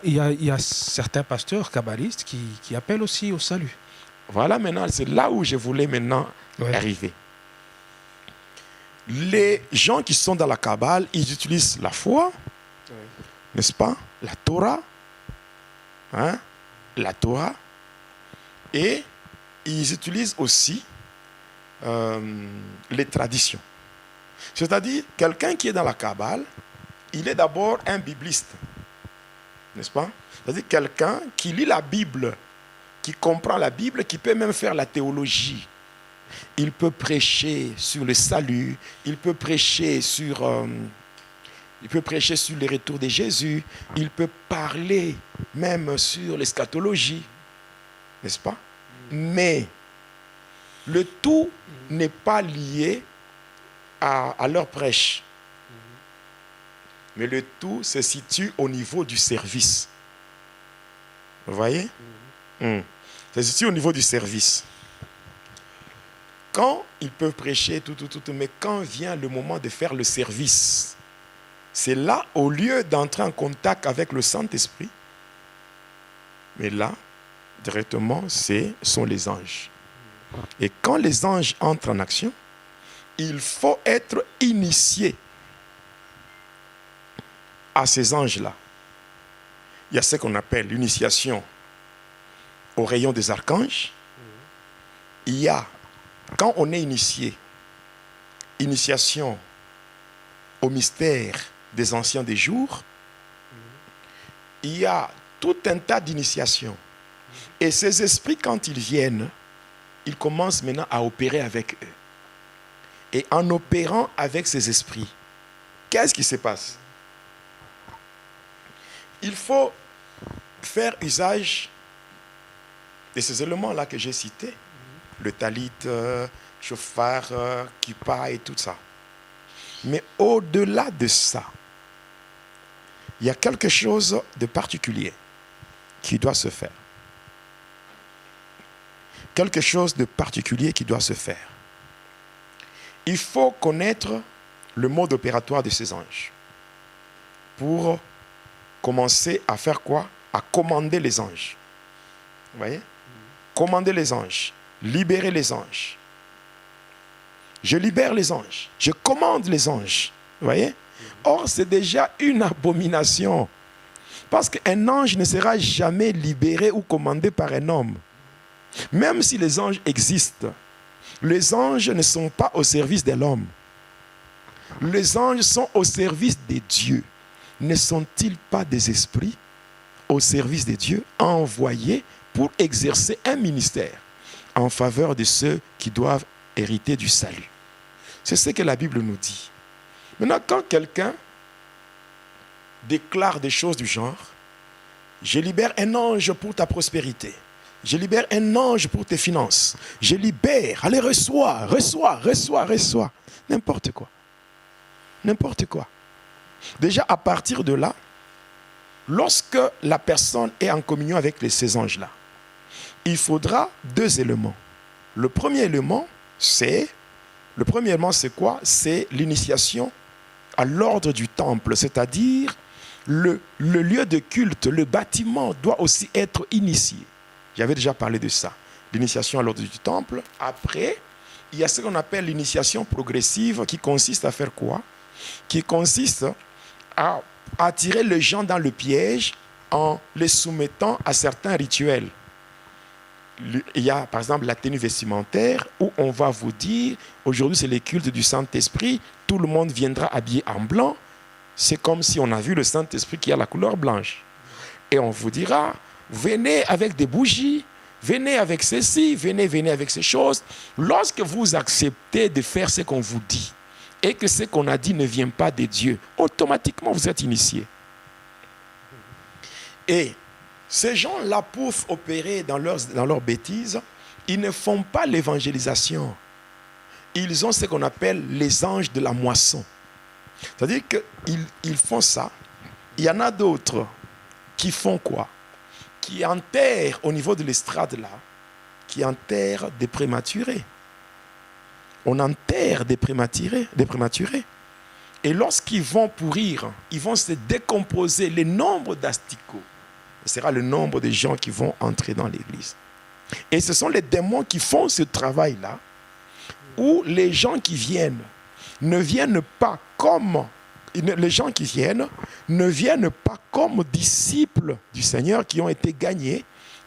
Il y a certains pasteurs kabbalistes qui appellent aussi au salut. Voilà, maintenant, c'est là où je voulais maintenant arriver. Les gens qui sont dans la Kabbale, ils utilisent la foi, n'est-ce pas? La Torah, la Torah, et ils utilisent aussi les traditions. C'est-à-dire, quelqu'un qui est dans la Kabbale, il est d'abord un bibliste, n'est-ce pas? C'est-à-dire quelqu'un qui lit la Bible, qui comprend la Bible, qui peut même faire la théologie. Il peut prêcher sur le salut, il peut prêcher sur les retours de Jésus, il peut parler même sur l'eschatologie, n'est-ce pas? Mais le tout n'est pas lié à leur prêche. Mais le tout se situe au niveau du service. Vous voyez? Ça se situe au niveau du service. Quand ils peuvent prêcher, mais quand vient le moment de faire le service, c'est là, au lieu d'entrer en contact avec le Saint-Esprit, mais là, directement, sont les anges. Et quand les anges entrent en action, il faut être initié à ces anges-là. Il y a ce qu'on appelle l'initiation au rayon des archanges. Il y a, quand on est initié, initiation au mystère des anciens des jours, il y a tout un tas d'initiations. Et ces esprits, quand ils viennent, ils commencent maintenant à opérer avec eux. Et en opérant avec ces esprits, qu'est-ce qui se passe? Il faut faire usage de ces éléments-là que j'ai cités, le talit, chauffard, kippa et tout ça. Mais au-delà de ça, il y a quelque chose de particulier qui doit se faire. Quelque chose de particulier qui doit se faire. Il faut connaître le mode opératoire de ces anges pour commencer à faire quoi? À commander les anges. Vous voyez? Commander les anges, libérer les anges. Je libère les anges, je commande les anges. Vous voyez? Or, c'est déjà une abomination. Parce qu'un ange ne sera jamais libéré ou commandé par un homme. Même si les anges existent, les anges ne sont pas au service de l'homme. Les anges sont au service de Dieu. Ne sont-ils pas des esprits au service de Dieu, envoyés pour exercer un ministère en faveur de ceux qui doivent hériter du salut? C'est ce que la Bible nous dit. Maintenant, quand quelqu'un déclare des choses du genre, je libère un ange pour ta prospérité, je libère un ange pour tes finances, je libère, allez, reçois, n'importe quoi. N'importe quoi. Déjà, à partir de là, lorsque la personne est en communion avec ces anges-là, il faudra deux éléments. Le premier élément, c'est quoi? C'est l'initiation à l'ordre du temple, c'est-à-dire le lieu de culte, le bâtiment doit aussi être initié. J'avais déjà parlé de ça. L'initiation à l'ordre du temple. Après, il y a ce qu'on appelle l'initiation progressive qui consiste à faire quoi? Qui consiste à attirer les gens dans le piège en les soumettant à certains rituels. Il y a par exemple la tenue vestimentaire où on va vous dire aujourd'hui c'est le culte du Saint-Esprit, tout le monde viendra habillé en blanc. C'est comme si on a vu le Saint-Esprit qui a la couleur blanche. Et on vous dira, venez avec des bougies, venez avec ceci, venez avec ces choses. Lorsque vous acceptez de faire ce qu'on vous dit et que ce qu'on a dit ne vient pas de Dieu, automatiquement vous êtes initié. Et ces gens-là, pour opérer dans leurs bêtises, ils ne font pas l'évangélisation. Ils ont ce qu'on appelle les anges de la moisson. C'est-à-dire qu'ils font ça. Il y en a d'autres qui font quoi? Qui enterrent au niveau de l'estrade là, qui enterrent des prématurés. On enterre des prématurés. Et lorsqu'ils vont pourrir, ils vont se décomposer, les nombres d'asticots ce sera le nombre de gens qui vont entrer dans l'église. Et ce sont les démons qui font ce travail-là, où les gens qui viennent ne viennent pas comme... Les gens qui viennent ne viennent pas comme disciples du Seigneur qui ont été gagnés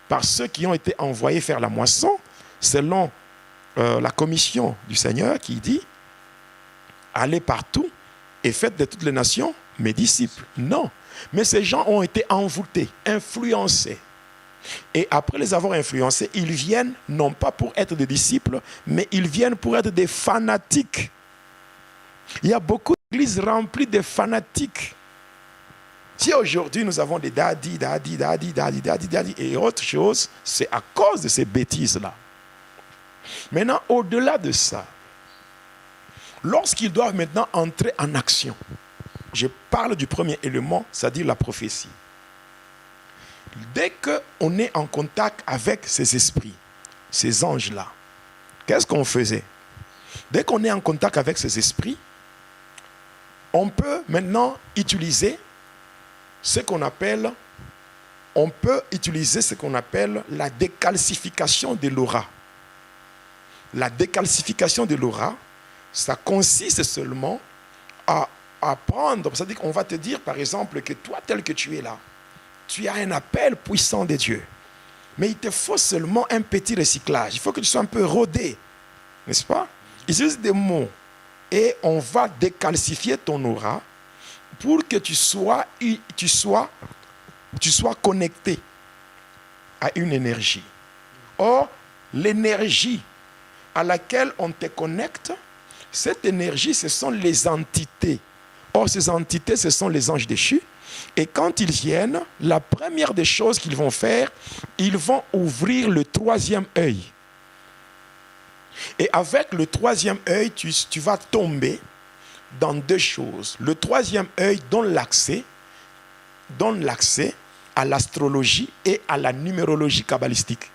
par ceux qui ont été envoyés faire la moisson, selon la commission du Seigneur qui dit « Allez partout et faites de toutes les nations mes disciples ». Non, mais ces gens ont été envoûtés, influencés. Et après les avoir influencés, ils viennent non pas pour être des disciples, mais ils viennent pour être des fanatiques. Il y a beaucoup d'églises remplies de fanatiques. Si aujourd'hui nous avons des daddy et autre chose, c'est à cause de ces bêtises-là. Maintenant, au-delà de ça, lorsqu'ils doivent maintenant entrer en action, je parle du premier élément, c'est-à-dire la prophétie. Dès qu'on est en contact avec ces esprits, ces anges-là, qu'est-ce qu'on faisait? Dès qu'on est en contact avec ces esprits, on peut maintenant utiliser ce qu'on appelle, la décalcification de l'aura. La décalcification de l'aura, ça consiste seulement à prendre, c'est-à-dire qu'on va te dire par exemple que toi tel que tu es là, tu as un appel puissant de Dieu. Mais il te faut seulement un petit recyclage. Il faut que tu sois un peu rodé, n'est-ce pas? Ils utilisent des mots. Et on va décalcifier ton aura pour que tu sois connecté à une énergie. Or, l'énergie à laquelle on te connecte, cette énergie, ce sont les entités. Or, ces entités, ce sont les anges déchus. Et quand ils viennent, la première des choses qu'ils vont faire, ils vont ouvrir le troisième œil. Et avec le troisième œil, tu vas tomber dans deux choses. Le troisième œil donne l'accès à l'astrologie et à la numérologie kabbalistique.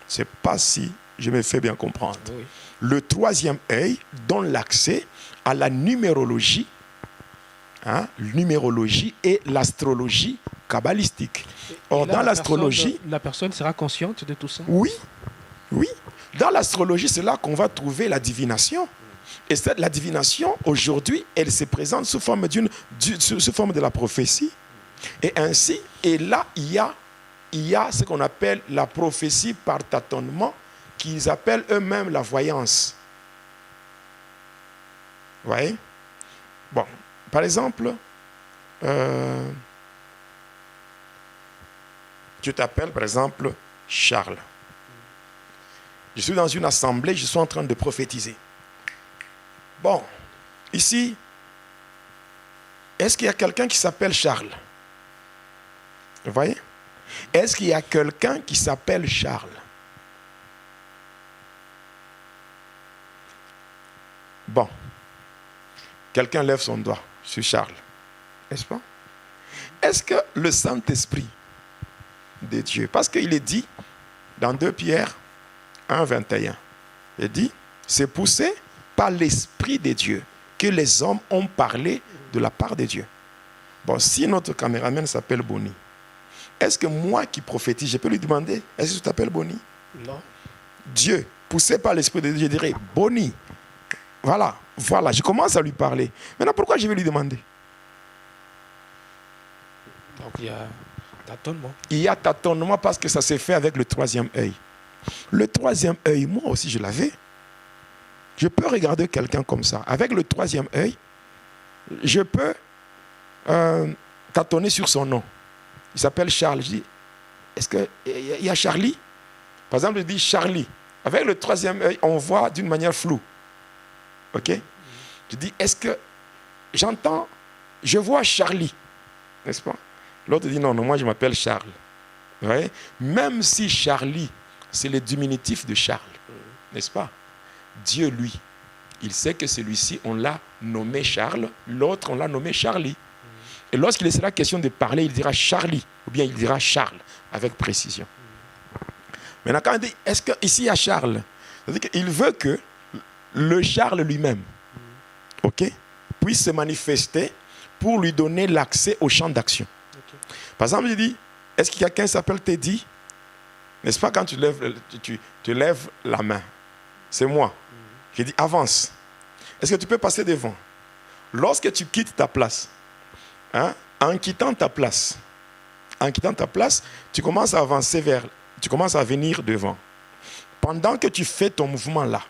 Je ne sais pas si je me fais bien comprendre. Oui. Le troisième œil donne l'accès à la numérologie, et l'astrologie kabbalistique. Or, dans l'astrologie... La personne sera consciente de tout ça? Oui, oui. Dans l'astrologie, c'est là qu'on va trouver la divination. Et la divination, aujourd'hui, elle se présente sous forme de la prophétie. Et ainsi, et là, il y a ce qu'on appelle la prophétie par tâtonnement, qu'ils appellent eux-mêmes la voyance. Vous voyez? Bon, par exemple, tu t'appelles, par exemple, Charles. Je suis dans une assemblée, je suis en train de prophétiser. Bon, ici, est-ce qu'il y a quelqu'un qui s'appelle Charles? Vous voyez? Est-ce qu'il y a quelqu'un qui s'appelle Charles? Bon, quelqu'un lève son doigt sur Charles, n'est-ce pas? Est-ce que le Saint-Esprit de Dieu, parce qu'il est dit dans 2 Pierre 1, 21, il dit, c'est poussé par l'Esprit de Dieu que les hommes ont parlé de la part de Dieu. Bon, si notre caméraman s'appelle Bonnie, est-ce que moi qui prophétise, je peux lui demander, est-ce que tu t'appelles Bonnie? Non. Dieu, poussé par l'Esprit de Dieu, je dirais, Bonnie, voilà, je commence à lui parler. Maintenant, pourquoi je vais lui demander? Donc il y a tâtonnement. Il y a tâtonnement parce que ça s'est fait avec le troisième œil. Le troisième œil, moi aussi je l'avais. Je peux regarder quelqu'un comme ça. Avec le troisième œil, je peux tâtonner sur son nom. Il s'appelle Charles. Je dis, est-ce qu'il y a Charlie? Par exemple, je dis Charlie. Avec le troisième œil, on voit d'une manière floue. Ok? Je dis, est-ce que j'entends, je vois Charlie, n'est-ce pas? L'autre dit, non, moi je m'appelle Charles. Vous voyez? Même si Charlie, c'est le diminutif de Charles, n'est-ce pas? Dieu, lui, il sait que celui-ci, on l'a nommé Charles, l'autre, on l'a nommé Charlie. Et lorsqu'il sera question de parler, il dira Charlie, ou bien il dira Charles, avec précision. Maintenant, quand il dit, est-ce qu'ici il y a Charles? C'est-à-dire qu'il veut que le Charles lui-même, puisse se manifester pour lui donner l'accès au champ d'action. Par exemple, je dis, est-ce qu'il y a quelqu'un qui s'appelle Teddy? N'est-ce pas quand tu lèves la main? C'est moi. Je dis, avance. Est-ce que tu peux passer devant? Lorsque tu quittes ta place, en quittant ta place, tu commences à avancer tu commences à venir devant. Pendant que tu fais ton mouvement là,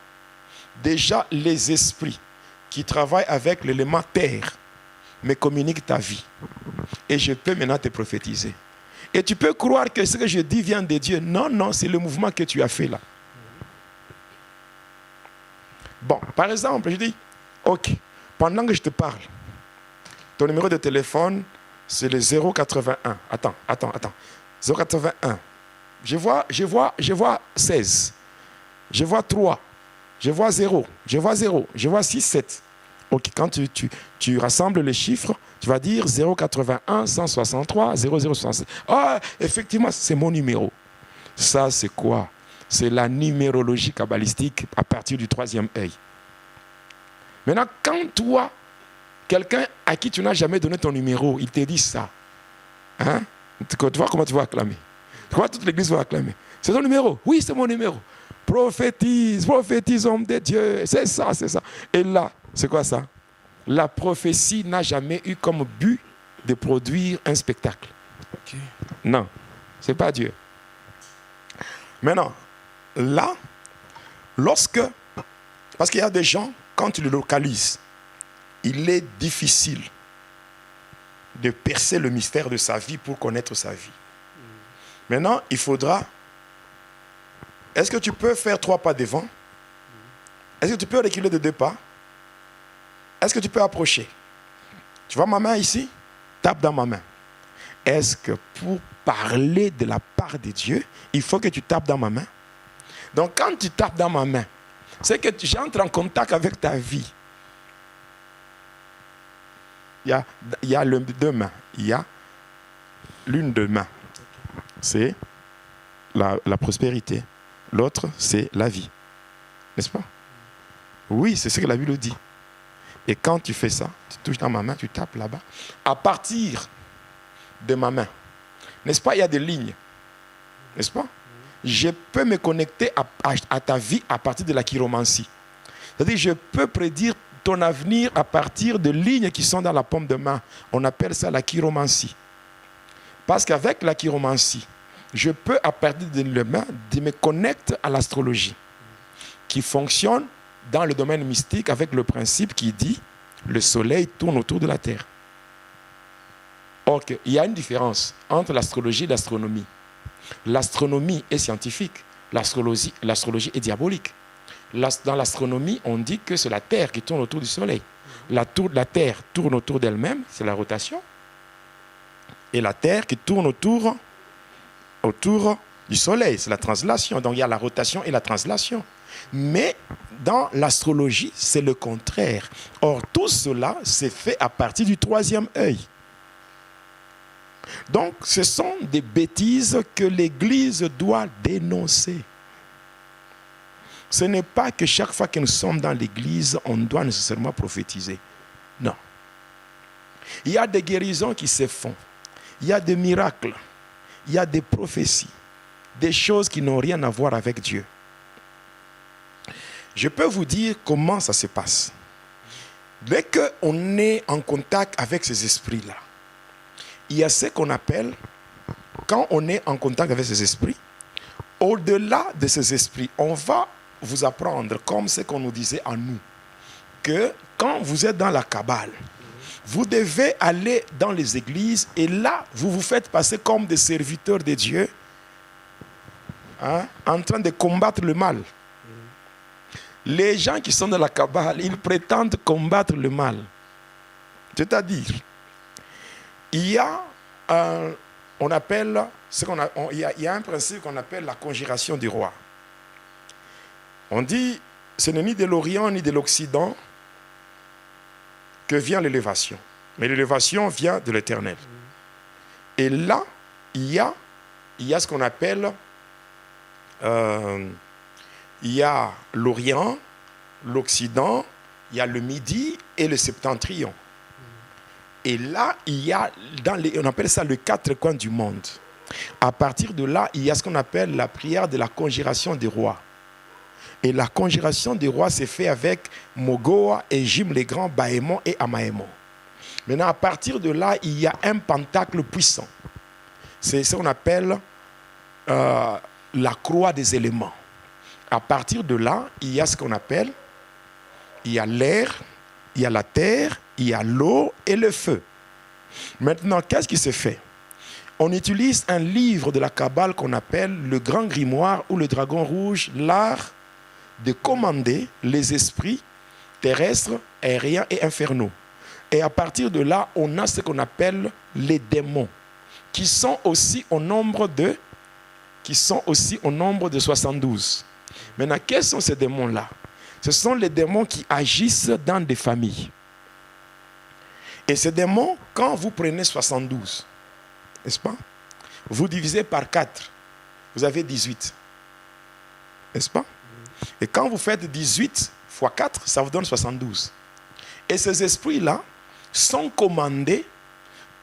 déjà les esprits qui travaillent avec l'élément terre me communiquent ta vie. Et je peux maintenant te prophétiser. Et tu peux croire que ce que je dis vient de Dieu. Non, non, c'est le mouvement que tu as fait là. Bon, par exemple, je dis, ok, pendant que je te parle, ton numéro de téléphone, c'est le 081. Attends. 081. Je vois 16. Je vois 3. Je vois 0. Je vois 6, 7. Ok, quand tu rassembles les chiffres, tu vas dire 081 163 0067. Ah, effectivement, c'est mon numéro. Ça, c'est quoi? C'est la numérologie kabbalistique à partir du 3e œil. Maintenant, quand toi, quelqu'un à qui tu n'as jamais donné ton numéro, il te dit ça, tu vois comment tu vas acclamer? Tu vois, toute l'église va acclamer. C'est ton numéro? Oui, c'est mon numéro. Prophétise, homme de Dieu. C'est ça. Et là, c'est quoi ça? La prophétie n'a jamais eu comme but de produire un spectacle. Okay. Non, ce n'est pas Dieu. Maintenant, là, parce qu'il y a des gens, quand tu le localises, il est difficile de percer le mystère de sa vie pour connaître sa vie. Maintenant, il faudra... Est-ce que tu peux faire 3 pas devant? Est-ce que tu peux reculer de 2 pas? Est-ce que tu peux approcher? Tu vois ma main ici? Tape dans ma main. Est-ce que pour parler de la part de Dieu, il faut que tu tapes dans ma main? Donc quand tu tapes dans ma main, c'est que j'entre en contact avec ta vie. Il y a 2 mains. Il y a l'une de main. C'est la prospérité. L'autre, c'est la vie. N'est-ce pas? Oui, c'est ce que la Bible dit. Et quand tu fais ça, tu touches dans ma main, tu tapes là-bas. À partir de ma main, n'est-ce pas, il y a des lignes. N'est-ce pas? Je peux me connecter à ta vie à partir de la chiromancie. C'est-à-dire, je peux prédire ton avenir à partir de lignes qui sont dans la paume de main. On appelle ça la chiromancie. Parce qu'avec la chiromancie, je peux, à partir de la main, me connecter à l'astrologie, qui fonctionne dans le domaine mystique avec le principe qui dit le soleil tourne autour de la terre. Or, il y a une différence entre l'astrologie et l'astronomie. L'astronomie est scientifique, l'astrologie est diabolique. Dans l'astronomie, on dit que c'est la terre qui tourne autour du soleil. La terre tourne autour d'elle-même, c'est la rotation. Et la terre qui tourne autour du soleil, c'est la translation. Donc il y a la rotation et la translation. Mais dans l'astrologie, c'est le contraire. Or, tout cela s'est fait à partir du 3e œil. Donc, ce sont des bêtises que l'Église doit dénoncer. Ce n'est pas que chaque fois que nous sommes dans l'Église, on doit nécessairement prophétiser. Non. Il y a des guérisons qui se font. Il y a des miracles. Il y a des prophéties. Des choses qui n'ont rien à voir avec Dieu. Je peux vous dire comment ça se passe. Dès qu'on est en contact avec ces esprits-là, il y a ce qu'on appelle, quand on est en contact avec ces esprits, au-delà de ces esprits, on va vous apprendre, comme ce qu'on nous disait à nous, que quand vous êtes dans la Kabbale, vous devez aller dans les églises et là, vous vous faites passer comme des serviteurs de Dieu, en train de combattre le mal. Les gens qui sont dans la Kabbale, ils prétendent combattre le mal. C'est-à-dire, il y a un principe qu'on appelle la conjuration du roi. On dit, ce n'est ni de l'Orient ni de l'Occident que vient l'élévation. Mais l'élévation vient de l'Éternel. Et là, il y a ce qu'on appelle, il y a l'Orient, l'Occident, il y a le Midi et le Septentrion. Et là, il y a, on appelle ça le 4 coins du monde. À partir de là, il y a ce qu'on appelle la prière de la conjuration des rois. Et la conjuration des rois s'est faite avec Mogoa, Égime les Grands, Baémon et Amaémon. Maintenant, à partir de là, il y a un pentacle puissant. C'est ce qu'on appelle la croix des éléments. À partir de là, il y a ce qu'on appelle, il y a l'air, il y a la terre, il y a l'eau et le feu. Maintenant, qu'est-ce qui se fait? On utilise un livre de la Kabbale qu'on appelle le Grand Grimoire ou le Dragon Rouge, l'art de commander les esprits terrestres, aériens et infernaux. Et à partir de là, on a ce qu'on appelle les démons, qui sont aussi au nombre de 72. Maintenant, quels sont ces démons-là? Ce sont les démons qui agissent dans des familles. Et ces démons, quand vous prenez 72, n'est-ce pas? Vous divisez par 4, vous avez 18. N'est-ce pas? Et quand vous faites 18 fois 4, ça vous donne 72. Et ces esprits-là sont commandés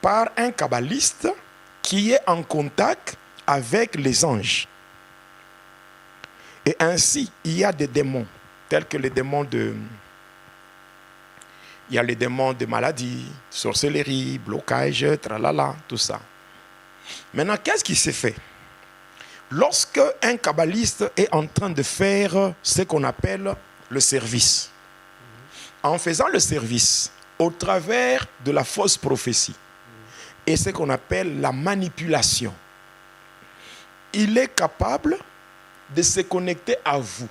par un kabbaliste qui est en contact avec les anges. Et ainsi, il y a des démons, tels que les démons de... Il y a les démons de maladie, sorcellerie, blocage, tralala, tout ça. Maintenant, qu'est-ce qui s'est fait? Lorsque un kabbaliste est en train de faire ce qu'on appelle le service, en faisant le service au travers de la fausse prophétie et ce qu'on appelle la manipulation, il est capable de se connecter à vous,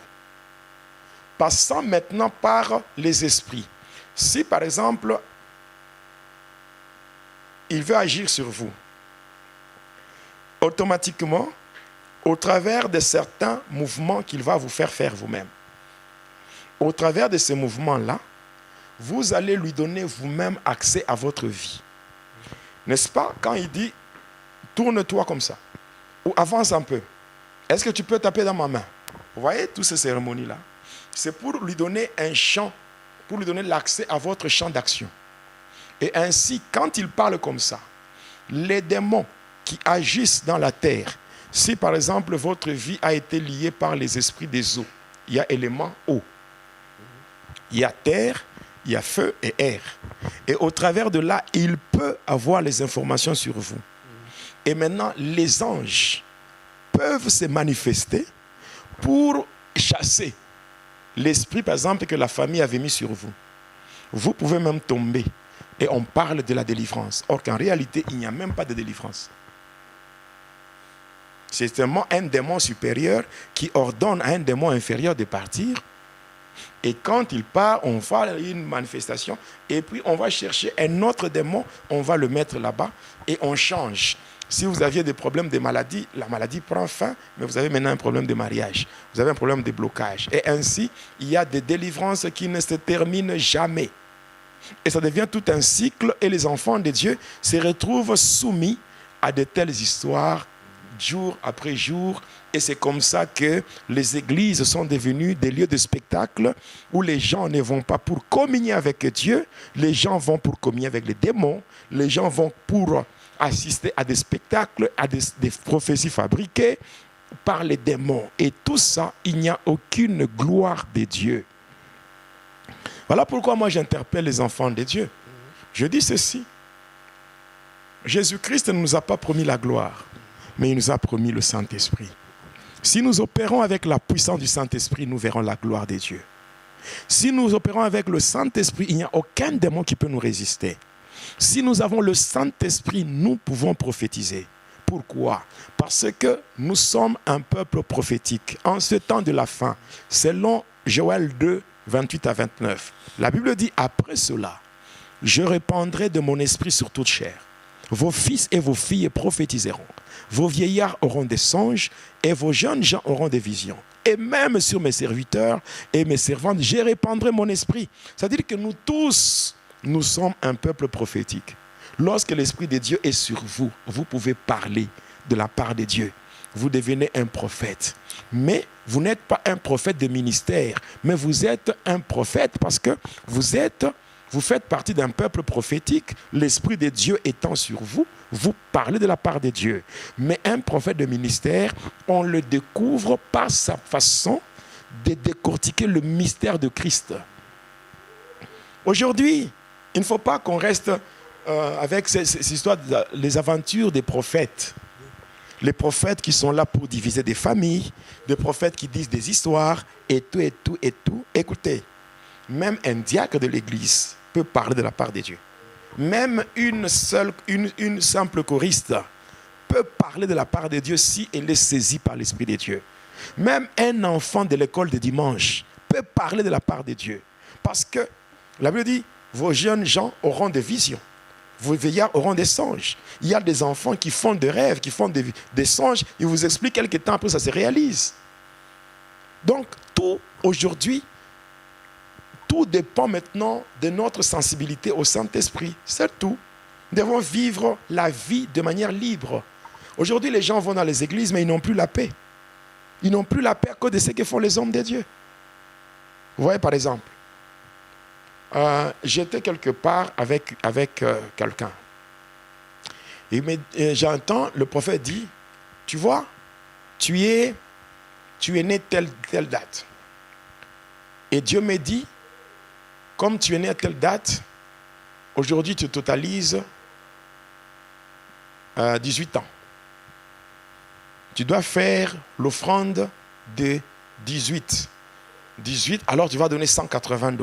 passant maintenant par les esprits. Si par exemple, il veut agir sur vous, automatiquement, au travers de certains mouvements qu'il va vous faire faire vous-même, au travers de ces mouvements-là, vous allez lui donner vous-même accès à votre vie. N'est-ce pas? Quand il dit, tourne-toi comme ça, ou avance un peu, est-ce que tu peux taper dans ma main? Vous voyez toutes ces cérémonies-là? C'est pour lui donner un champ, pour lui donner l'accès à votre champ d'action. Et ainsi, quand il parle comme ça, les démons qui agissent dans la terre, si par exemple votre vie a été liée par les esprits des eaux, il y a élément eau, il y a terre, il y a feu et air. Et au travers de là, il peut avoir les informations sur vous. Et maintenant, les anges peuvent se manifester pour chasser l'esprit, par exemple, que la famille avait mis sur vous. Vous pouvez même tomber et on parle de la délivrance. Or qu'en réalité, il n'y a même pas de délivrance. C'est seulement un démon supérieur qui ordonne à un démon inférieur de partir. Et quand il part, on va à une manifestation et puis on va chercher un autre démon, on va le mettre là-bas et on change. Si vous aviez des problèmes de maladie, la maladie prend fin, mais vous avez maintenant un problème de mariage. Vous avez un problème de blocage. Et ainsi, il y a des délivrances qui ne se terminent jamais. Et ça devient tout un cycle et les enfants de Dieu se retrouvent soumis à de telles histoires jour après jour. Et c'est comme ça que les églises sont devenues des lieux de spectacle où les gens ne vont pas pour communier avec Dieu, les gens vont pour communier avec les démons, les gens vont pour assister à des spectacles, à des prophéties fabriquées par les démons. Et tout ça, il n'y a aucune gloire de Dieu. Voilà pourquoi moi j'interpelle les enfants de Dieu. Je dis ceci. Jésus-Christ ne nous a pas promis la gloire, mais il nous a promis le Saint-Esprit. Si nous opérons avec la puissance du Saint-Esprit, nous verrons la gloire de Dieu. Si nous opérons avec le Saint-Esprit, il n'y a aucun démon qui peut nous résister. Si nous avons le Saint-Esprit, nous pouvons prophétiser. Pourquoi? Parce que nous sommes un peuple prophétique. En ce temps de la fin, selon Joël 2, 28 à 29, la Bible dit, après cela, je répandrai de mon esprit sur toute chair. Vos fils et vos filles prophétiseront. Vos vieillards auront des songes et vos jeunes gens auront des visions. Et même sur mes serviteurs et mes servantes, je répandrai mon esprit. C'est-à-dire que nous tous, nous sommes un peuple prophétique. Lorsque l'Esprit de Dieu est sur vous, vous pouvez parler de la part de Dieu. Vous devenez un prophète. Mais vous n'êtes pas un prophète de ministère, mais vous êtes un prophète parce que vous êtes Vous faites partie d'un peuple prophétique, l'Esprit de Dieu étant sur vous, vous parlez de la part de Dieu. Mais un prophète de ministère, on le découvre par sa façon de décortiquer le mystère de Christ. Aujourd'hui, il ne faut pas qu'on reste avec ces histoires, les aventures des prophètes. Les prophètes qui sont là pour diviser des familles, des prophètes qui disent des histoires, et tout, et tout, et tout. Écoutez, même un diacre de l'Église peut parler de la part de Dieu. Même une simple choriste peut parler de la part de Dieu si elle est saisie par l'Esprit de Dieu. Même un enfant de l'école de dimanche peut parler de la part de Dieu. Parce que la Bible dit, vos jeunes gens auront des visions. Vos vieillards auront des songes. Il y a des enfants qui font des rêves, qui font des songes. Ils vous expliquent quelques temps après, ça se réalise. Donc, tout aujourd'hui, tout dépend maintenant de notre sensibilité au Saint-Esprit. C'est tout. Nous devons vivre la vie de manière libre. Aujourd'hui, les gens vont dans les églises, mais ils n'ont plus la paix. Ils n'ont plus la paix à cause de ce que font les hommes de Dieu. Vous voyez, par exemple, j'étais quelque part avec quelqu'un. Et j'entends le prophète dire, tu vois, tu es né telle date. Et Dieu me dit, comme tu es né à telle date, aujourd'hui tu totalises 18 ans. Tu dois faire l'offrande de 18. 18, alors tu vas donner $180.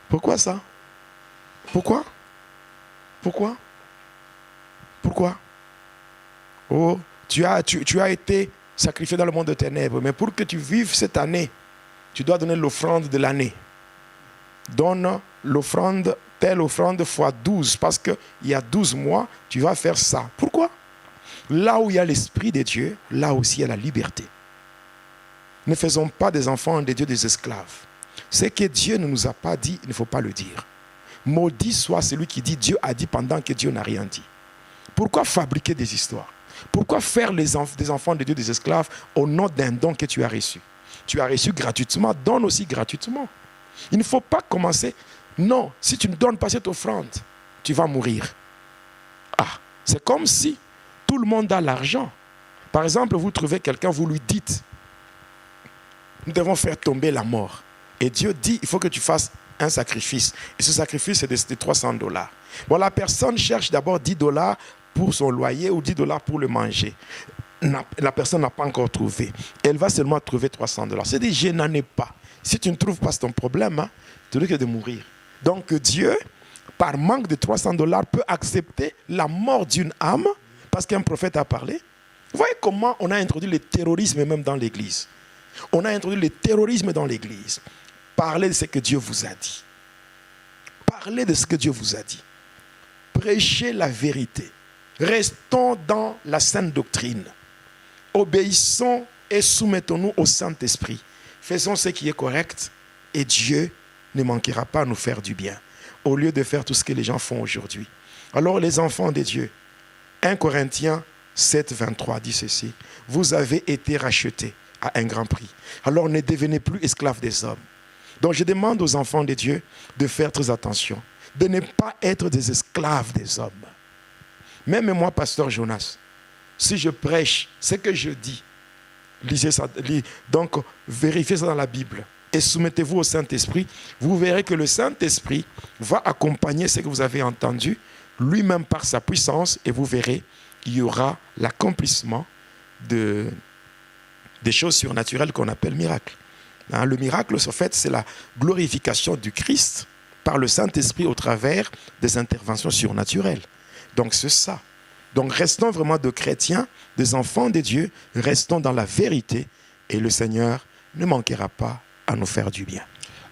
Pourquoi ça? Pourquoi? Oh, tu as été sacrifié dans le monde de ténèbres, mais pour que tu vives cette année, tu dois donner l'offrande de l'année. Donne l'offrande, telle offrande fois 12, parce qu'il y a 12 mois, tu vas faire ça. Pourquoi? Là où il y a l'Esprit de Dieu, là aussi il y a la liberté. Ne faisons pas des enfants de Dieu des esclaves. Ce que Dieu ne nous a pas dit, il ne faut pas le dire. Maudit soit celui qui dit Dieu a dit pendant que Dieu n'a rien dit. Pourquoi fabriquer des histoires? Pourquoi faire des enfants de Dieu des esclaves au nom d'un don que tu as reçu? Tu as reçu gratuitement, donne aussi gratuitement. Il ne faut pas commencer. Non, si tu ne donnes pas cette offrande, tu vas mourir. Ah, c'est comme si tout le monde a l'argent. Par exemple, vous trouvez quelqu'un, vous lui dites, nous devons faire tomber la mort. Et Dieu dit, il faut que tu fasses un sacrifice. Et ce sacrifice, c'est de $300. Bon, la personne cherche d'abord $10 pour son loyer ou $10 pour le manger. La personne n'a pas encore trouvé. Elle va seulement trouver $300. C'est-à-dire, je n'en ai pas. Si tu ne trouves pas, c'est ton problème. Hein? Tu risques de mourir. Donc Dieu, par manque de $300, peut accepter la mort d'une âme parce qu'un prophète a parlé. Vous voyez comment on a introduit le terrorisme même dans l'église. On a introduit le terrorisme dans l'église. Parlez de ce que Dieu vous a dit. Parlez de ce que Dieu vous a dit. Prêchez la vérité. Restons dans la sainte doctrine. Obéissons et soumettons-nous au Saint-Esprit. Faisons ce qui est correct et Dieu ne manquera pas à nous faire du bien. Au lieu de faire tout ce que les gens font aujourd'hui. Alors les enfants de Dieu, 1 Corinthiens 7, 23 dit ceci. Vous avez été rachetés à un grand prix. Alors ne devenez plus esclaves des hommes. Donc je demande aux enfants de Dieu de faire très attention. De ne pas être des esclaves des hommes. Même moi, pasteur Jonas, si je prêche ce que je dis, lisez ça, donc vérifiez ça dans la Bible et soumettez-vous au Saint-Esprit. Vous verrez que le Saint-Esprit va accompagner ce que vous avez entendu, lui-même par sa puissance, et vous verrez qu'il y aura l'accomplissement des choses surnaturelles qu'on appelle miracles. Hein, le miracle, en fait, c'est la glorification du Christ par le Saint-Esprit au travers des interventions surnaturelles. Donc c'est ça. Donc restons vraiment de chrétiens, des enfants de Dieu, restons dans la vérité et le Seigneur ne manquera pas à nous faire du bien.